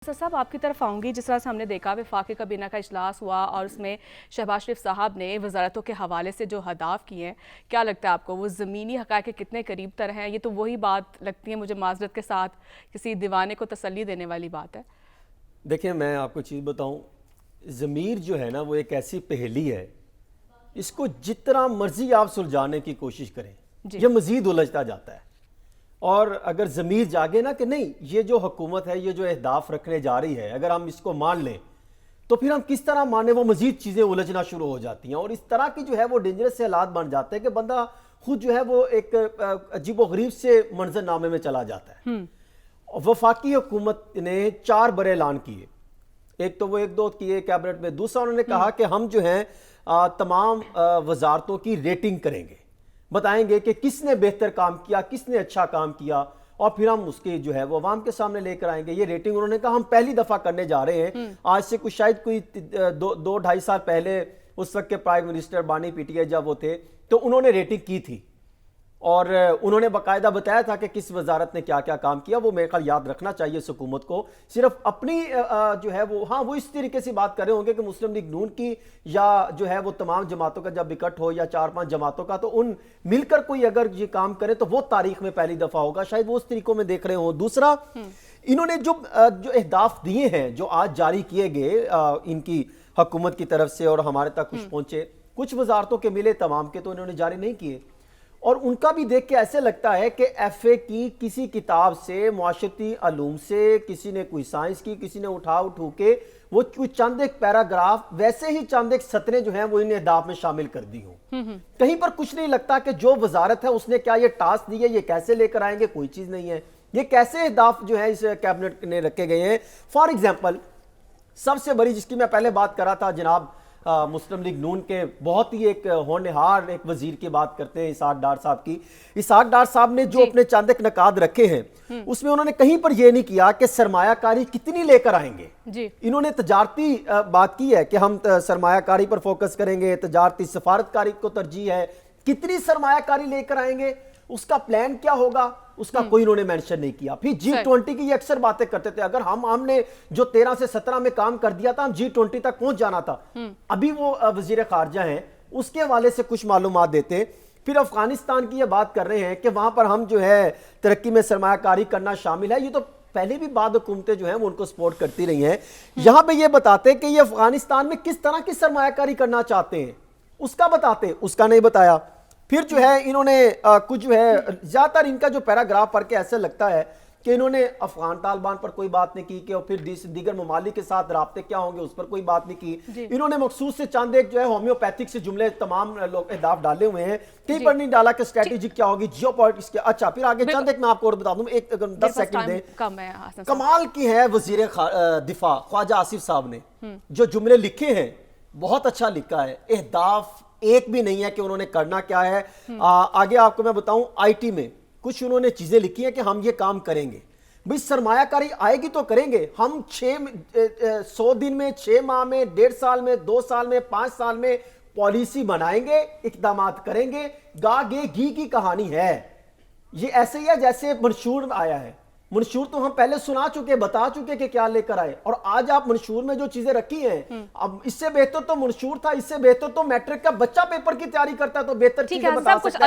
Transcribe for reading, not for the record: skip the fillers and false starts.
Sir साहब आपकी तरफ आऊँगी। जिस तरह से हमने देखा वफाकी काबीना का इजलास हुआ और उसमें शहबाज शरीफ साहब ने वजारतों के हवाले से जो अहदाफ किए हैं, क्या लगता है आपको वो ज़मीनी हक़ाइक़ के कितने करीब तर हैं? ये तो वही बात लगती है मुझे माज़रत के साथ, किसी दीवाने को तसल्ली देने वाली बात है। देखिए मैं आपको चीज़ बताऊँ, ज़मीर जो है ना वो एक ऐसी पहेली है, इसको जितना मर्जी आप सुलझाने की कोशिश करें ये मज़ीद उलझता जाता है। और अगर ज़मीर जागे ना कि नहीं ये जो हुकूमत है, ये जो अहदाफ रखने जा रही है, अगर हम इसको मान लें तो फिर हम किस तरह माने, वो मज़ीद चीज़ें उलझना शुरू हो जाती हैं और इस तरह की जो है वो डेंजरस से हालात बन जाते हैं कि बंदा खुद जो है वो एक अजीब व गरीब से मंजरनामे में चला जाता है। वफाकी हुकूमत ने 4 बड़े ऐलान किए, एक तो वो 1-2 किए कैबिनेट में, दूसरा उन्होंने कहा कि हम जो है तमाम वजारतों की रेटिंग करेंगे, बताएंगे कि किसने बेहतर काम किया, किसने अच्छा काम किया, और फिर हम उसके जो है वो अवाम के सामने लेकर आएंगे। ये रेटिंग उन्होंने कहा हम पहली दफ़ा करने जा रहे हैं। आज से कुछ शायद कोई 2-2.5 साल पहले उस वक्त के प्राइम मिनिस्टर बानी पीटीआई जब वो थे तो उन्होंने रेटिंग की थी और उन्होंने बाकायदा बताया था कि किस वजारत ने क्या क्या काम किया। वो मेरे ख्याल याद रखना चाहिए इस हुकूमत को, सिर्फ अपनी जो है वो, हाँ वो इस तरीके से बात कर रहे होंगे कि मुस्लिम लीग नून की या जो है वो तमाम जमातों का जब इकट्ठ हो या 4-5 जमातों का, तो उन मिलकर कोई अगर ये काम करे तो वो तारीख में पहली दफा होगा, शायद वो उस तरीकों में देख रहे हो। दूसरा, इन्होंने जो अहदाफ दिए हैं जो आज जारी किए गए इनकी हुकूमत की तरफ से और हमारे तक कुछ पहुंचे, कुछ वजारतों के मिले, तमाम के तो इन्होंने जारी नहीं किए। और उनका भी देख के ऐसे लगता है कि एफए की किसी किताब से, मुआशरती अलूम से, किसी ने कोई साइंस की, किसी ने उठू के वो कुछ चंद एक पैराग्राफ, वैसे ही चंद एक सतरें जो हैं वो इन अहदाफ में शामिल कर दी हों। कहीं पर कुछ नहीं लगता कि जो वजारत है उसने क्या ये टास्क दी है, ये कैसे लेकर आएंगे, कोई चीज नहीं है। ये कैसे अहदाफ जो है इस कैबिनेट ने रखे गए हैं। फॉर एग्जाम्पल सबसे बड़ी जिसकी मैं पहले बात कर रहा था, जनाब मुस्लिम लीग नून के बहुत ही एक होनहार एक वजीर की बात करते हैं, इसहाक डार साहब की। इसहाक डार साहब ने जो अपने चंद एक नकाद रखे हैं उसमें उन्होंने कहीं पर यह नहीं किया कि सरमायाकारी कितनी लेकर आएंगे जी। इन्होंने तजारती बात की है कि हम सरमायाकारी पर फोकस करेंगे, तजारती सफारतकारी को तरजीह है, कितनी सरमायाकारी लेकर आएंगे, उसका प्लान क्या होगा, उसका कोई इन्होंने मेंशन नहीं किया। फिर G20 की ये अक्सर बातें करते थे, अगर हमने जो 13 से 17 में काम कर दिया था, हम G20 तक पहुंच जाना था। अभी वो वजीर खारजा हैं, उसके हवाले से कुछ मालूमात देते। फिर अफगानिस्तान की ये बात कर रहे हैं कि वहां पर हम जो है तरक्की में सरमायाकारी करना शामिल है। ये तो पहले भी बाद हुकूमतें जो हैं वो उनको सपोर्ट करती रही हैं। यहां पे ये बताते कि ये अफगानिस्तान में किस तरह की सरमायाकारी करना चाहते हैं उसका बताते, उसका नहीं बताया। फिर जो है इन्होंने कुछ जो है ज्यादातर इनका जो पैराग्राफ पढ़ के ऐसे लगता है कि इन्होंने अफगान तालिबान पर कोई बात नहीं की कि, और फिर दीगर ममालिक के साथ राब्ते क्या होंगे उस पर कोई बात नहीं की। इन्होंने मखसूस से चंद एक जो है होम्योपैथिक से जुमले तमाम लोग अहदाफ डाले हुए हैं, कहीं पर नहीं डाला कि स्ट्रेटेजी क्या होगी, जियोपॉलिटिक्स क्या। अच्छा फिर आगे चंद एक मैं आपको और बता दूं, एक 10 सेकंड दें। कमाल की है वजीर दिफा ख्वाजा आसिफ साहब ने जो जुमले लिखे हैं, बहुत अच्छा लिखा है। अहदाफ एक भी नहीं है कि उन्होंने करना क्या है। आगे आपको मैं बताऊं, आईटी में कुछ उन्होंने चीजें लिखी हैं कि हम ये काम करेंगे। भाई सरमायाकारी आएगी तो करेंगे हम, 100 दिन में, 6 माह में, 1.5 साल में, 2 साल में, 5 साल में पॉलिसी बनाएंगे, इकदाम करेंगे। गा गे घी की कहानी है। ये ऐसे ही है जैसे मंशूर आया है। मंशूर तो हम पहले सुना चुके, बता चुके कि क्या लेकर आए, और आज आप मंशूर में जो चीजें रखी हैं, अब इससे बेहतर तो मंशूर था, इससे बेहतर तो मैट्रिक का बच्चा पेपर की तैयारी करता है तो बेहतर चीजें बता सकता है।